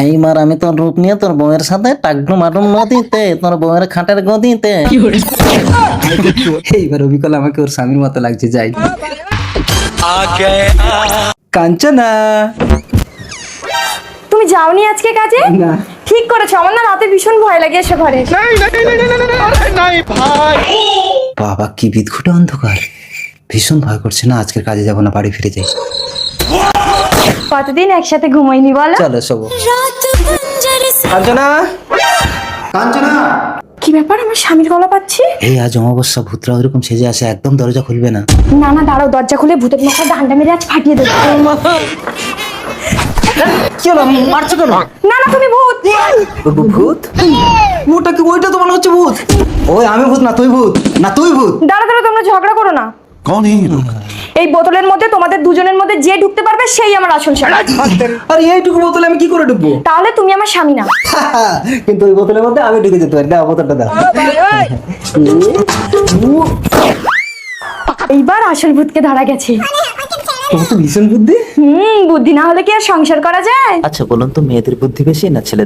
এইবার আমি তোর রূপ নিয়ে তোর বউয়ের সাথে টাকলু মাটুম নদীতে, তোর বউয়ের খাটের গদিতে। এইবার অবিকল আমাকে ওর স্বামীর মতো লাগছে, যাই। কাঞ্চনা, তুমি যাওনি আজকে কাজে? না। ঠিক করেছো, আমার না রাতে ভীষণ ভয় লাগে এসে ঘরে। বাবা কি বিদঘুটে অন্ধকার, ভীষণ ভয় করছে না। আজকের কাজে যাবো না, বাড়ি ফিরে যাই। কতদিন একসাথে ঘুমাইনি বলো? চলো শোবো। কাঞ্চনা, কাঞ্চনা। কি ব্যাপার, আমার স্বামীর গলা পাচ্ছি? এই আজ অমাবস্যা, ভূতরা ওইরকম সেজে আসে, একদম দরজা খুলবে না। না না দাঁড়াও, দরজা খুলে ভূতের মাথায় ডান্ডা মেরে আজ ফাটিয়ে দেবো। কি হলো, মারছো কেন? না না তুমি ভূত। ভূত? ওটা কি? ওইটা তো মনে হচ্ছে ভূত। ওই আমি ভূত না, তুই ভূত। না তুই ভূত। দাঁড়া দাঁড়া, তোমরা ঝগড়া করো না। এই বোতলের মধ্যে তোমাদের দুজনের মধ্যে যে ঢুকতে পারবে সেই আমার আসল স্বামী। আর এইটুকু বোতলে আমি কি করে ঢুকবো? তাহলে তুমি আমার স্বামী না। কিন্তু ওই বোতলের মধ্যে আমি ঢুকে যেতে পারি। দাও বোতলটা দাও। এইবার আসল ভূতকে ধরা গেছে। তোমার তো ভীষণ বুদ্ধি। বুদ্ধি না হলে কি আর সংসার করা যায়? আচ্ছা বলুন তো, মেয়েদের বুদ্ধি বেশি না ছেলেদের?